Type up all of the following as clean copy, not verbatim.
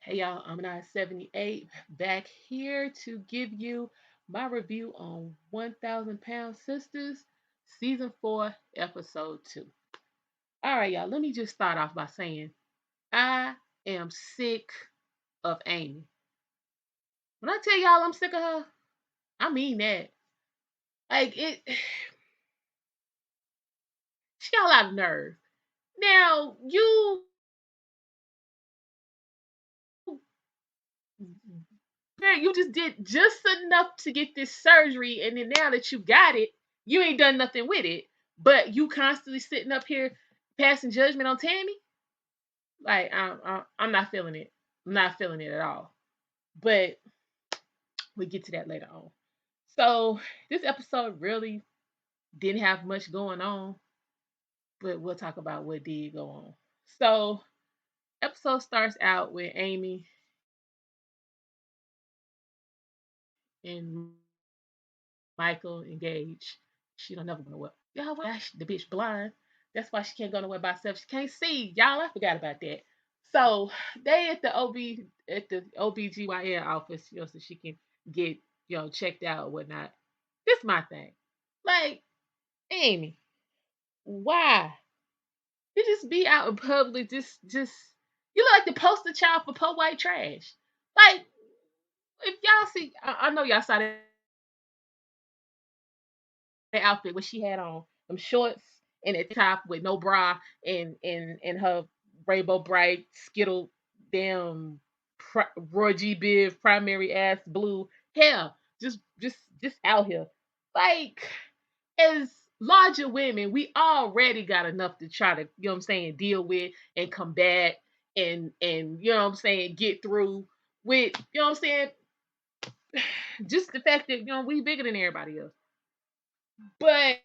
Hey y'all, I'm 78 back here to give you my review on 1000 Pound Sisters, Season 4, Episode 2. All right, y'all, let me just start off by saying I am sick of Amy. When I tell y'all I'm sick of her, I mean that. Like, she got a lot of nerve. Now, you just did just enough to get this surgery, and then now that you got it, you ain't done nothing with it. But you constantly sitting up here passing judgment on Tammy. Like I'm not feeling it. I'm not feeling it at all. But we get to that later on. So this episode really didn't have much going on, but we'll talk about what did go on. So episode starts out with Amy and Michael engaged. She don't never go nowhere. Y'all, the bitch blind. That's why she can't go nowhere by herself. She can't see. Y'all, I forgot about that. So they at the OBGYN office, so she can get, checked out or whatnot. This my thing. Like, Amy, why? You just be out in public, just you look like the poster child for po white trash. Like, if y'all see, I know y'all saw that outfit what she had on, them shorts and a top with no bra and her rainbow bright skittle damn Roy G Biv primary ass blue hair. Just out here. Like, as larger women, we already got enough to try to, deal with and combat and get through with, just the fact that, we bigger than everybody else. But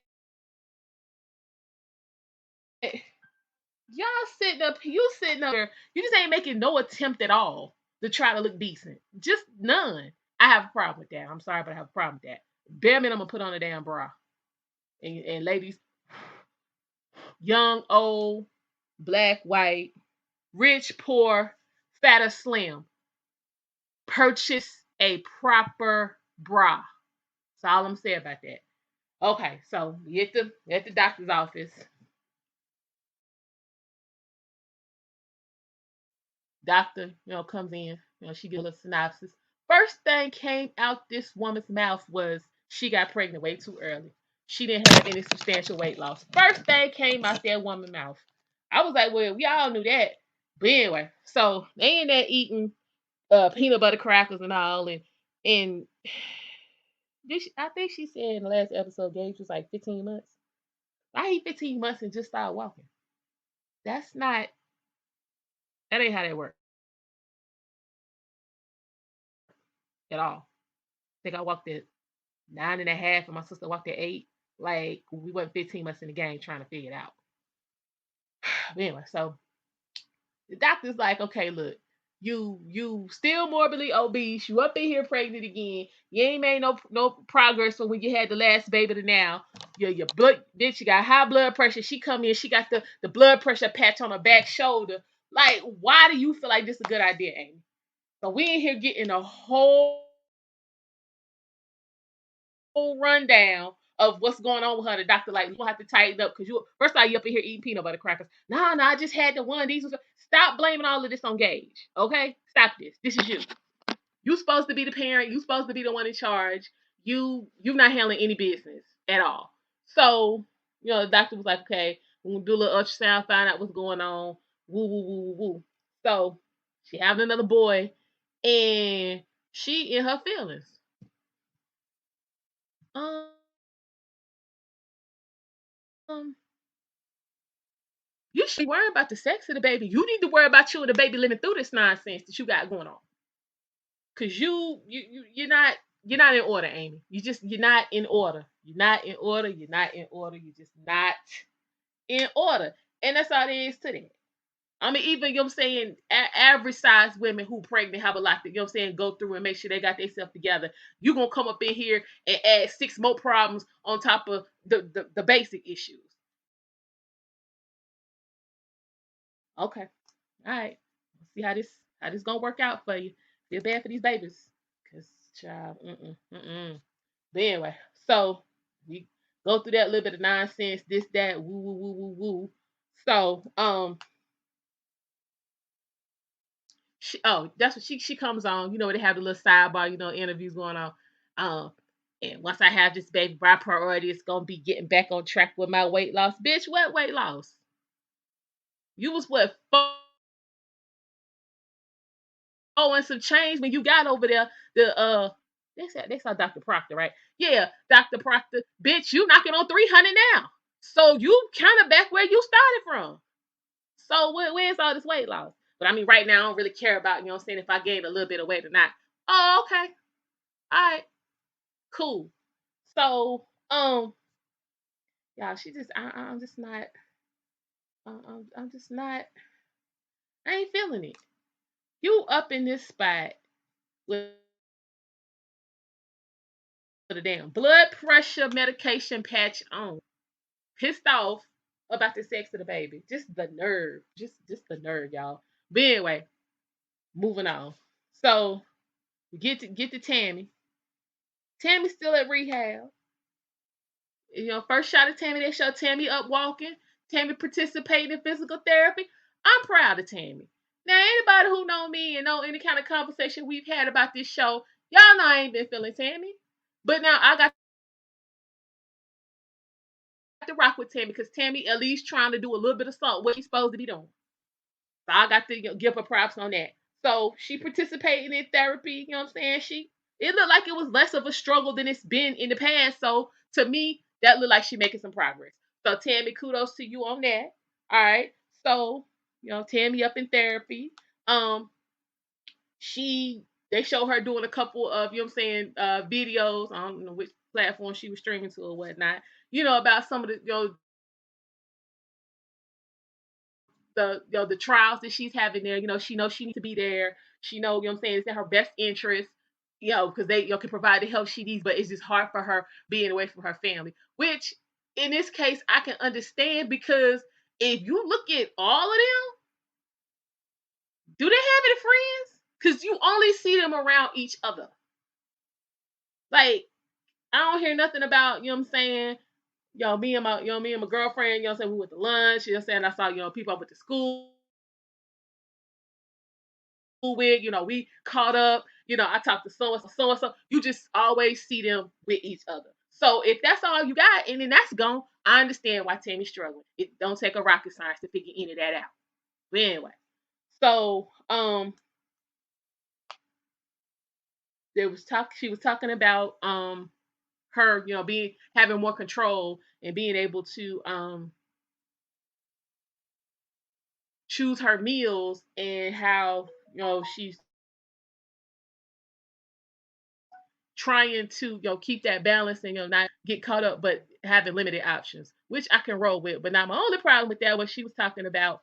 y'all you sitting up there, you just ain't making no attempt at all to try to look decent. Just none. I have a problem with that. I'm sorry, but I have a problem with that. Bare minimum, put on a damn bra. And ladies, young, old, black, white, rich, poor, fat or slim, purchase a proper bra. That's all I'm saying about that. Okay, so you at the doctor's office. Doctor, comes in, she gives a synopsis. First thing came out this woman's mouth was she got pregnant way too early. She didn't have any substantial weight loss. First thing came out that woman's mouth. I was like, well, we all knew that. But anyway, so they in there eating peanut butter crackers and all, and I think she said in the last episode Gage was like 15 months. I eat 15 months and just start walking. That's not that ain't how that works at all. I think I walked at 9.5 and my sister walked at 8. Like, we went 15 months in the game trying to figure it out. But anyway, so the doctor's like, okay, look, you still morbidly obese. You up in here pregnant again. You ain't made no progress from when you had the last baby to now. Your blood, bitch, you got high blood pressure. She come in, she got the blood pressure patch on her back shoulder. Like, why do you feel like this is a good idea, Amy? So we in here getting a whole rundown of what's going on with her. The doctor like, you gonna have to tighten up because you first of all you up in here eating peanut butter crackers. Nah, I just had the one. These was stop blaming all of this on Gage. Okay, stop this. This is you. You supposed to be the parent. You supposed to be the one in charge. You're not handling any business at all. So the doctor was like, okay, we're gonna do a little ultrasound, find out what's going on. Woo woo woo woo woo. So she having another boy, and she in her feelings. Um, um you should be worrying about the sex of the baby. You need to worry about you and the baby living through this nonsense that you got going on. Cause you're not in order, Amy. You're not in order. You're not in order. You're not in order. You're just not in order. And that's all there is to that. I mean, even average sized women who pregnant have a lot to go through and make sure they got themselves together. You're gonna come up in here and add 6 more problems on top of the basic issues. Okay. All right. See how How this gonna work out for you? Feel bad for these babies, cause child, But anyway, so we go through that little bit of nonsense, this, that, woo, woo, woo, woo, woo. So, that's what she comes on. You know, they have the little sidebar, interviews going on. Um, and once I have this baby, my priority is gonna be getting back on track with my weight loss. Bitch, what weight loss? You was what, and some change when you got over there. They saw Dr. Proctor, right? Yeah, Dr. Proctor, bitch, you knocking on 300 now. So you kind of back where you started from. So where's all this weight loss? But I mean, right now I don't really care about, what I'm saying, if I gained a little bit of weight or not. Oh, okay. All right. Cool. So, y'all, I'm just not, I'm just not, I ain't feeling it. You up in this spot with a damn blood pressure medication patch on, pissed off about the sex of the baby. Just the nerve. Just the nerve, y'all. But anyway, moving on. So get to Tammy. Tammy's still at rehab. First shot of Tammy, they show Tammy up walking. Tammy participating in physical therapy. I'm proud of Tammy. Now, anybody who know me and know any kind of conversation we've had about this show, y'all know I ain't been feeling Tammy. But now I got to rock with Tammy because Tammy at least trying to do a little bit of something what she's supposed to be doing. So I got to give her props on that. So she participating in therapy, you know what I'm saying? It looked like it was less of a struggle than it's been in the past. So to me, that looked like she making some progress. So Tammy, kudos to you on that. All right. So, Tammy up in therapy. Um, they show her doing a couple of, videos. I don't know which platform she was streaming to or whatnot, about some of the, the trials that she's having there. She knows she needs to be there. She knows, you know what I'm saying, it's in her best interest, because they can provide the help she needs, but it's just hard for her being away from her family. Which in this case I can understand, because if you look at all of them, do they have any friends? Because you only see them around each other. Like, I don't hear nothing about, you know what I'm saying, me and my girlfriend, you know what I'm saying, we went to lunch, you know what I'm saying, I saw, people I went to school with, we caught up, I talked to so and so, so and so. You just always see them with each other. So if that's all you got and then that's gone, I understand why Tammy's struggling. It don't take a rocket science to figure any of that out. But anyway, so she was talking about her, being having more control and being able to choose her meals, and how, she's trying to, keep that balance and, not get caught up, but having limited options, which I can roll with. But now my only problem with that was she was talking about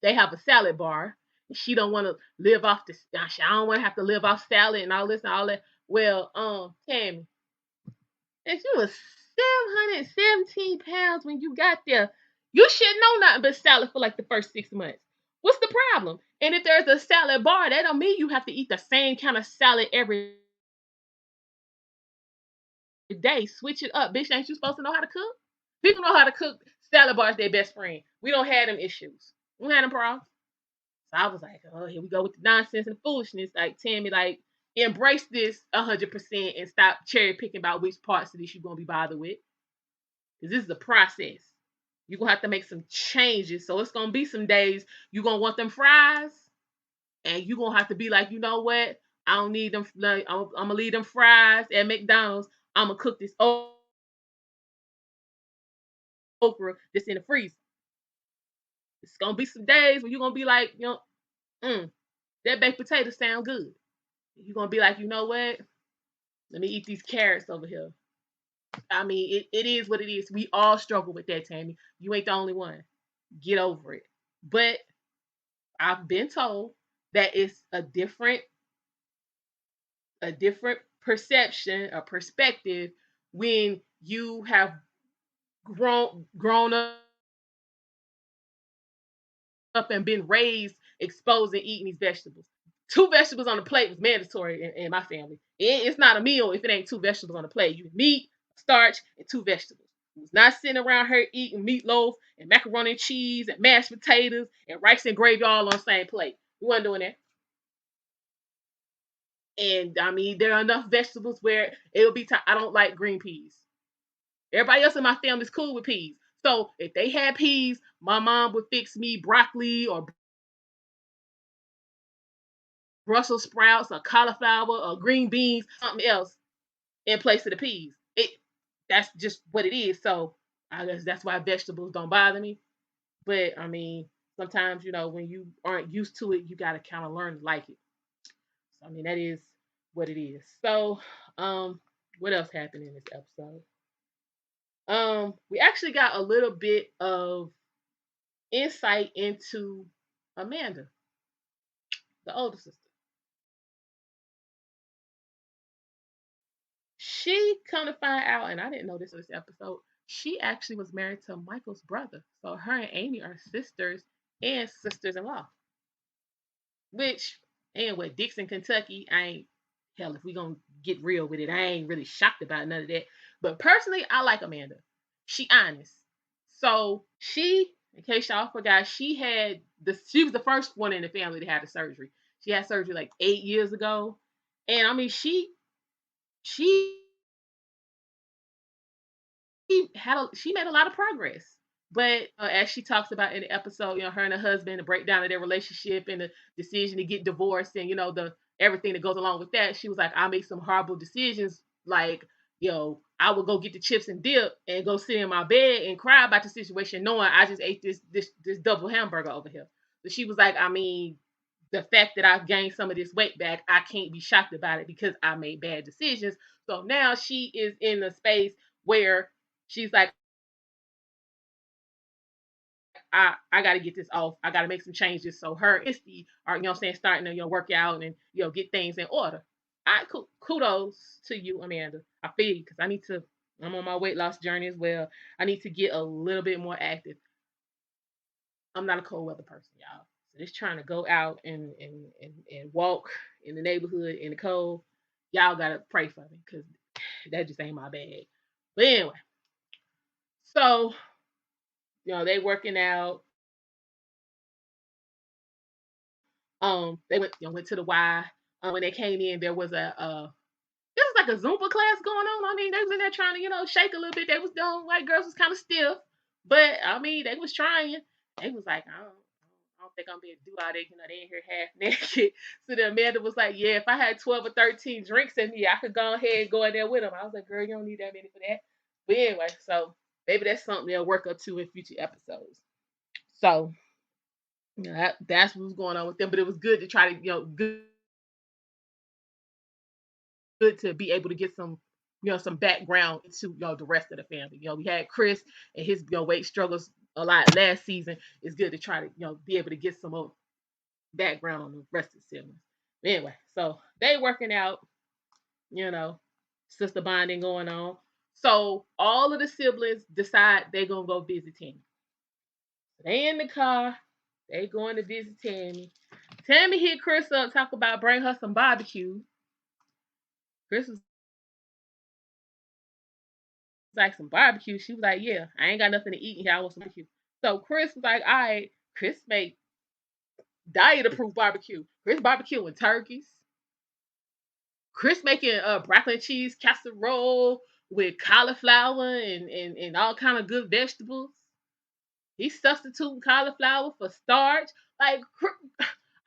they have a salad bar. She don't want to live off the. I don't want to have to live off salad and all this and all that. Well, Tammy, if you was 717 pounds when you got there, you should know nothing but salad for like the first 6 months. What's the problem? And if there's a salad bar, that don't mean you have to eat the same kind of salad every day. Switch it up, bitch. Ain't you supposed to know how to cook? People know how to cook. Salad bars their best friend. We don't have them issues. We don't have them problems. So I was like, oh, here we go with the nonsense and foolishness. Like, Tammy, like, embrace this 100% and stop cherry picking about which parts of this you're gonna be bothered with. Because this is a process. You're gonna have to make some changes. So it's gonna be some days you're gonna want them fries, and you're gonna have to be like, you know what? I don't need them. Like, I'm gonna leave them fries at McDonald's. I'm gonna cook this okra that's in the freezer. It's gonna be some days where you're gonna be like, that baked potato sound good. You're gonna be like, you know what? Let me eat these carrots over here. I mean, it is what it is. We all struggle with that, Tammy. You ain't the only one. Get over it. But I've been told that it's a different perception, a perspective, when you have grown up and been raised exposing eating these vegetables. Two vegetables on the plate was mandatory in my family. It's not a meal if it ain't two vegetables on the plate. You meat, starch, and two vegetables. We was not sitting around here eating meatloaf and macaroni and cheese and mashed potatoes and rice and gravy all on the same plate. We wasn't doing that. And I mean, there are enough vegetables where it'll be time. I don't like green peas. Everybody else in my family is cool with peas. So if they had peas, my mom would fix me broccoli or Brussels sprouts or cauliflower or green beans, something else in place of the peas. That's just what it is. So I guess that's why vegetables don't bother me. But I mean, sometimes when you aren't used to it, you gotta kind of learn to like it. So I mean, that is what it is. So what else happened in this episode? We actually got a little bit of insight into Amanda, the older sister. She come to find out, and I didn't know this episode. She actually was married to Michael's brother, so her and Amy are sisters and sisters-in-law. Which, anyway, Dixon, Kentucky, I ain't hell. If we gonna get real with it, I ain't really shocked about none of that. But personally, I like Amanda. She honest. So in case y'all forgot, she was the first one in the family to have the surgery. She had surgery like 8 years ago, and I mean she she made a lot of progress. But as she talks about in the episode, her and her husband, the breakdown of their relationship and the decision to get divorced, and the everything that goes along with that. She was like, I make some horrible decisions, like I would go get the chips and dip and go sit in my bed and cry about the situation, knowing I just ate this double hamburger over here. So she was like, I mean, the fact that I've gained some of this weight back, I can't be shocked about it because I made bad decisions. So now she is in a space where she's like, I got to get this off. I got to make some changes. So her and Steve are, starting to, work out and, get things in order. Kudos to you, Amanda. I feel you because I'm on my weight loss journey as well. I need to get a little bit more active. I'm not a cold weather person, y'all. So just trying to go out and walk in the neighborhood in the cold. Y'all got to pray for me because that just ain't my bag. But anyway, so, they working out. They went to the Y. When they came in, there was there was like a Zumba class going on. I mean, they was in there trying to shake a little bit. They was doing white girls was kind of stiff, but I mean they was trying. They was like, I don't think I'm gonna do all that. They in here half naked. So then Amanda was like, yeah, if I had 12 or 13 drinks in me, I could go ahead and go in there with them. I was like, girl, you don't need that many for that. But anyway, so maybe that's something they'll work up to in future episodes. So that's what was going on with them. But it was good to try to good to be able to get some background into the rest of the family. We had Chris and his weight struggles a lot last season. It's good to try to be able to get some more background on the rest of the siblings. Anyway, so they working out, you know, sister bonding going on. So all of the siblings decide they're gonna go visit Tammy. They in the car, they going to visit Tammy. Tammy hit Chris up, talk about bring her some barbecue. Chris was like, some barbecue. She was like, yeah, I ain't got nothing to eat in here. I want some barbecue. So Chris was like, all right, Chris made diet approved barbecue. Chris barbecuing turkeys. Chris making broccoli and cheese casserole with cauliflower and all kind of good vegetables. He's substituting cauliflower for starch. Like, all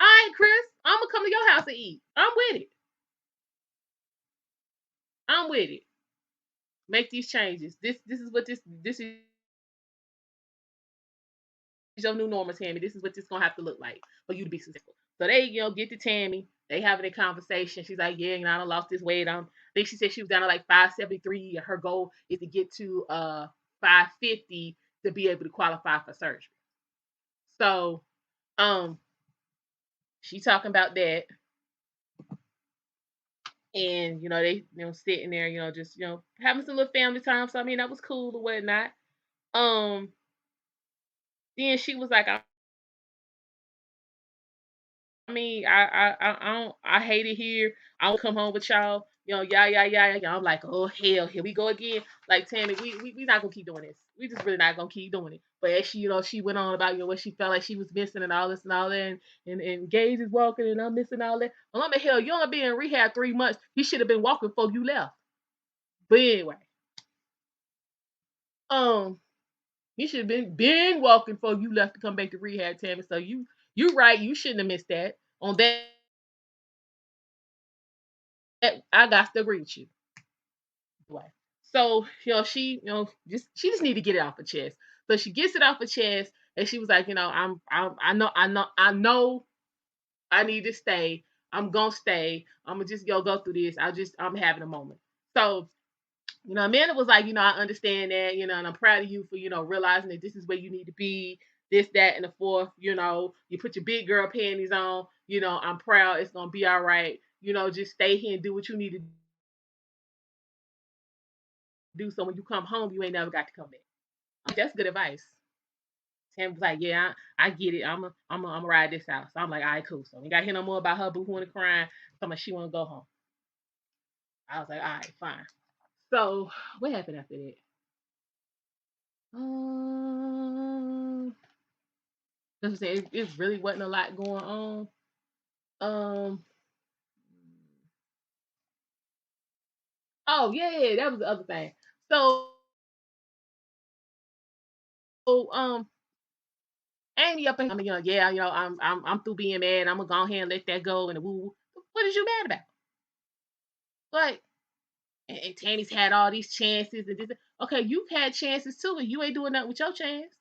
right, Chris, I'm gonna come to your house and eat. I'm with it. I'm with it. Make these changes. This is what this is your new normal, Tammy. This is what this gonna have to look like for you to be successful. So they, get to Tammy. They having a conversation. She's like, yeah, I done lost this weight. I think she said she was down to like 573. Her goal is to get to 550 to be able to qualify for surgery. So, um, she talking about that, and they sitting there, just having some little family time. So I mean that was cool or whatnot. Um, then she was like, I mean, I don't, I hate it here. I don't come home with y'all. Yeah, yeah, yeah, yeah. I'm like, oh hell, here we go again. Like Tammy, we not gonna keep doing this. We just really not gonna keep doing it. But as she, she went on about what she felt like she was missing and all this and all that, and Gage is walking and I'm missing all that. Well, I'm like, hell, you only been in rehab 3 months. You should have been walking before you left. But anyway, um, you should have been walking before you left to come back to rehab, Tammy. So you right. You shouldn't have missed that. On that, I got to agree with you. Way. So, she just need to get it off her chest. So she gets it off her chest, and she was like, I know, I need to stay. I'm gonna stay. I'm gonna just go through this. I'm having a moment. So, Amanda was like, I understand that, and I'm proud of you for, realizing that this is where you need to be. This, that, and the fourth. You put your big girl panties on. I'm proud. It's gonna be all right. Just stay here and do what you need to do. So when you come home, you ain't never got to come back. That's good advice. Tam was like, yeah, I get it. I'm ride this out. So I'm like, all right, cool. So we got to hear no more about her boohooing and crying. So much she want to go home. I was like, all right, fine. So what happened after that? That's what I'm saying. It really wasn't a lot going on. Um, oh yeah, that was the other thing. So Amy up and I mean, yeah, I'm through being mad. I'm gonna go ahead and let that go and woo. What is you mad about? Like, and Tammy's had all these chances and this. Okay, you've had chances too, and you ain't doing nothing with your chance.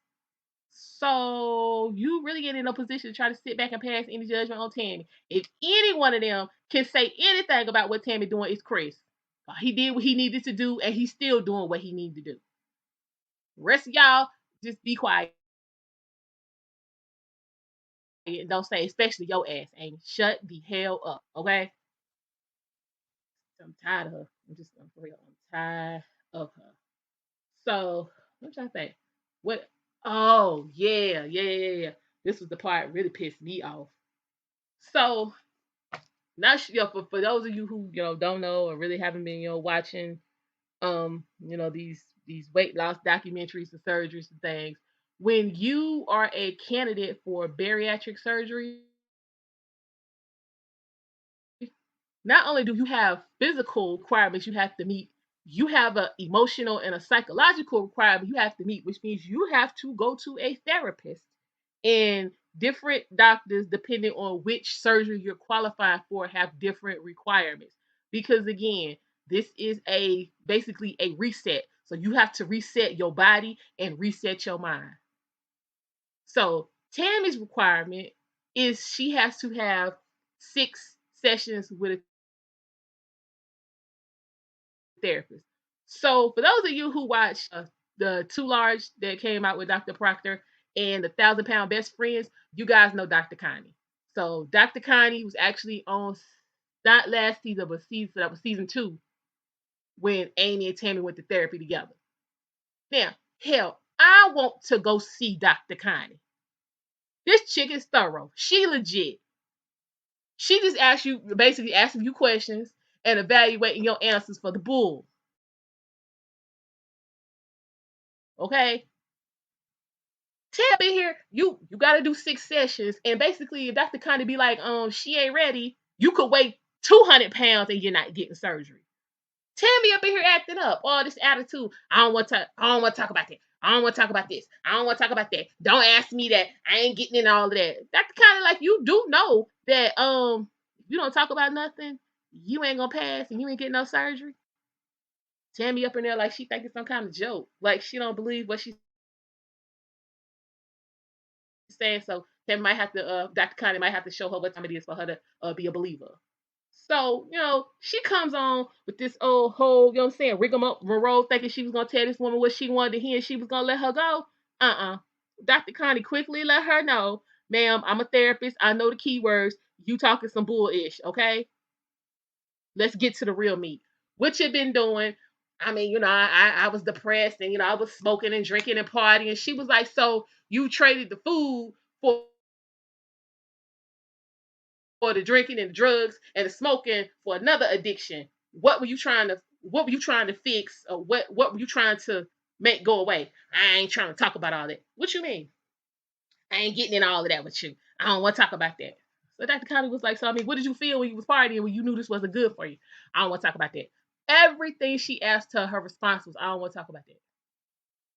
So you really get in a position to try to sit back and pass any judgment on Tammy. If any one of them can say anything about what Tammy doing, it's Chris. He did what he needed to do, and he's still doing what he needed to do. Rest of y'all, just be quiet and don't say, especially your ass, Amy. Shut the hell up, okay? I'm tired of her. I'm for real. I'm tired of her. So what y'all think? What? Oh yeah, yeah, yeah, yeah. This was the part that really pissed me off. So not for those of you who don't know or really haven't been watching these weight loss documentaries and surgeries and things. When you are a candidate for bariatric surgery, not only do you have physical requirements you have to meet, you have an emotional and a psychological requirement you have to meet, which means you have to go to a therapist. And different doctors, depending on which surgery you're qualified for, have different requirements. Because again, this is basically a reset. So you have to reset your body and reset your mind. So Tammy's requirement is she has to have 6 sessions with a therapist. So for those of you who watched the Too Large that came out with Dr. Proctor and the 1,000 Pound Best Friends, you guys know Dr. Connie. So Dr. Connie was actually on not last season, but that was season 2 when Amy and Tammy went to therapy together. Now, hell, I want to go see Dr. Connie. This chick is thorough. She legit. She just basically asking you questions and evaluating your answers for the bull. Okay? Tab in here, you got to do 6 sessions, and basically, if Dr. Connie be like, she ain't ready, you could weigh 200 pounds and you're not getting surgery. Tammy up in here acting up, all this attitude. I don't want to. I don't want to talk about that. I don't want to talk about this. I don't want to talk about that. Don't ask me that. I ain't getting in all of that. Dr. Connie, like, you do know that if you don't talk about nothing, you ain't gonna pass and you ain't getting no surgery. Tammy up in there like she think it's some kind of joke, like she don't believe what she's saying. So Tammy might have to, Dr. Connie might have to show her what time it is for her to be a believer. So, she comes on with this old whole, what I'm saying, rigmarole, thinking she was gonna tell this woman what she wanted to hear and she was gonna let her go. Dr. Connie quickly let her know, ma'am, I'm a therapist. I know the keywords. You talking some bullish, okay? Let's get to the real meat. What you been doing? I mean, I was depressed and I was smoking and drinking and partying. She was like, so you traded the food for for the drinking and the drugs and the smoking for another addiction. What were you trying to fix, or what were you trying to make go away? I ain't trying to talk about all that. What you mean? I ain't getting in all of that with you. I don't want to talk about that. So Dr. Connie was like, so I mean, what did you feel when you was partying when you knew this wasn't good for you? I don't want to talk about that. Everything she asked her response was, I don't want to talk about that.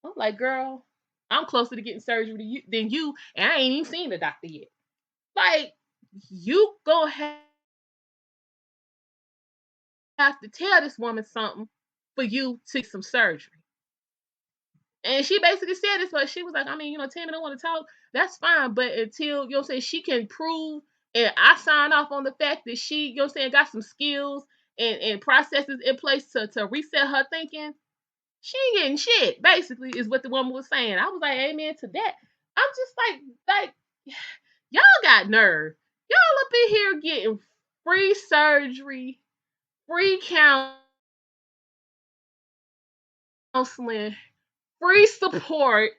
I'm like, girl, I'm closer to getting surgery than you, and I ain't even seen the doctor yet. Like, you gonna have to tell this woman something for you to get some surgery. And she basically said this, but she was like, I mean, Tammy don't want to talk. That's fine. But until, she can prove, and I sign off on the fact that she, got some skills and processes in place to reset her thinking, she ain't getting shit, basically, is what the woman was saying. I was like, amen to that. I'm just like, y'all got nerve. Y'all up in here getting free surgery, free counseling, free support,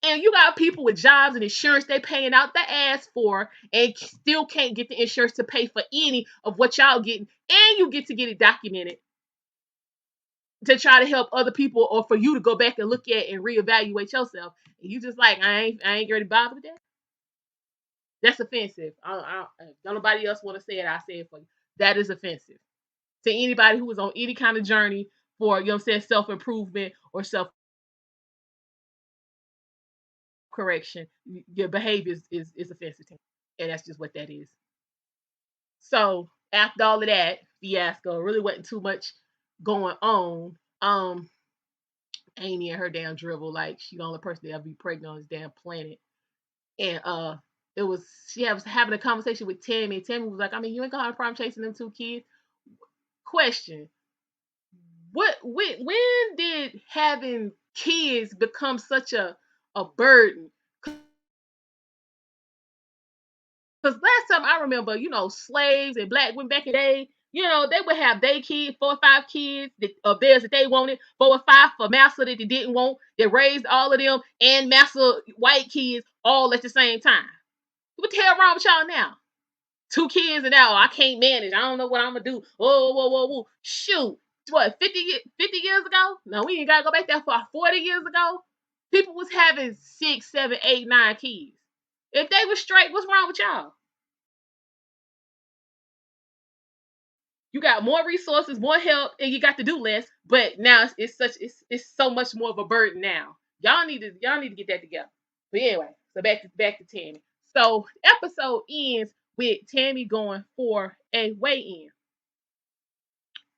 and you got people with jobs and insurance they paying out the ass for, and still can't get the insurance to pay for any of what y'all getting, and you get to get it documented to try to help other people, or for you to go back and look at and reevaluate yourself. And you just like, I ain't ready to bother with that. That's offensive. If nobody else want to say it, I say it for you. That is offensive to anybody who is on any kind of journey for, self improvement or self correction. Your behavior is offensive to me, and that's just what that is. So after all of that fiasco, really wasn't too much going on. Amy and her damn dribble, like she the only person to ever be pregnant on this damn planet. And it was she was having a conversation with Tammy, and Tammy was like, I mean, you ain't gonna have a problem chasing them two kids. Question. When did having kids become such a burden? Because last time I remember, slaves and black women back in the day, they would have their kids, 4 or 5 kids of theirs that they wanted, 4 or 5 for massa that they didn't want. They raised all of them and massa white kids all at the same time. What the hell wrong with y'all now? 2 kids and now I can't manage. I don't know what I'm gonna do. Whoa, whoa, whoa, whoa. Shoot. What, 50 years ago? No, we ain't gotta go back that far. 40 years ago, people was having 6, 7, 8, 9 kids. If they were straight, what's wrong with y'all? You got more resources, more help, and you got to do less. But now it's so much more of a burden now. Y'all need to get that together. But anyway, so back to Tammy. So episode ends with Tammy going for a weigh-in.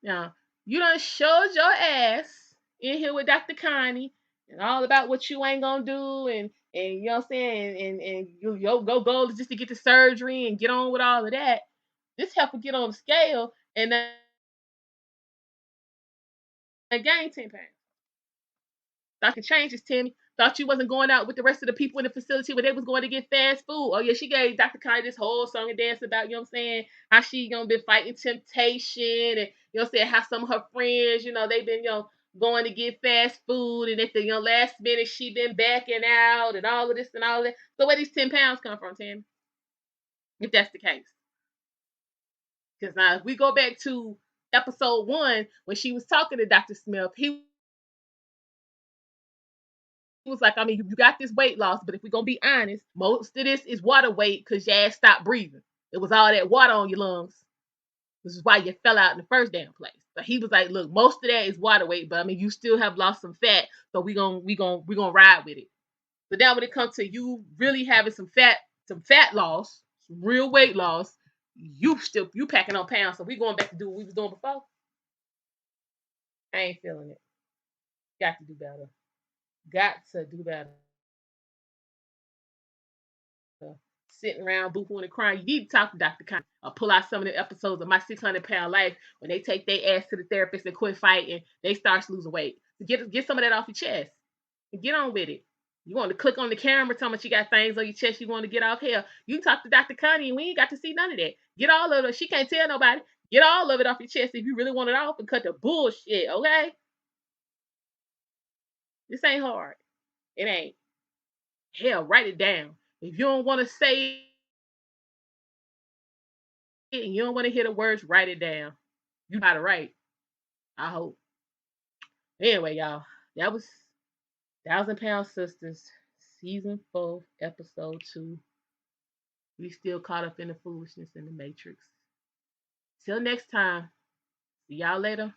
Now, you done showed your ass in here with Dr. Connie and all about what you ain't gonna do, and you know what I'm saying, and your goal is just to get the surgery and get on with all of that. This help her get on the scale and then gain 10 pounds. Dr. Changes, Timmy. Thought you wasn't going out with the rest of the people in the facility where they was going to get fast food. Oh yeah, she gave Dr. Connie this whole song and dance about, what I'm saying, how she gonna be fighting temptation, and what I'm saying, how some of her friends, they've been, going to get fast food, and at the last minute she been backing out and all of this and all of that. So where these 10 pounds come from, Tammy? If that's the case. Because now if we go back to episode 1 when she was talking to Dr. Smith, he was like, I mean, you got this weight loss, but if we're gonna be honest, most of this is water weight because your ass stopped breathing. It was all that water on your lungs. This is why you fell out in the first damn place. But he was like, look, most of that is water weight, but I mean, you still have lost some fat, so we gonna ride with it. But now when it comes to you really having some fat loss, some real weight loss, you packing on pounds. So we going back to do what we was doing before. I ain't feeling it. Got to do better. Got to do better. Sitting around boohooing and crying. You need to talk to Dr. Khan or pull out some of the episodes of My 600-Pound Life when they take their ass to the therapist and quit fighting. They start losing weight. Get some of that off your chest and get on with it. You want to click on the camera, tell me you got things on your chest you want to get off here. You can talk to Dr. Connie and we ain't got to see none of that. Get all of it. She can't tell nobody. Get all of it off your chest if you really want it off and cut the bullshit, okay? This ain't hard. It ain't. Hell, write it down. If you don't want to say and you don't want to hear the words, write it down. You got to write. I hope. Anyway, y'all, that was £1,000 Sisters, season 4, episode 2. We still caught up in the foolishness in the matrix. Till next time. See y'all later.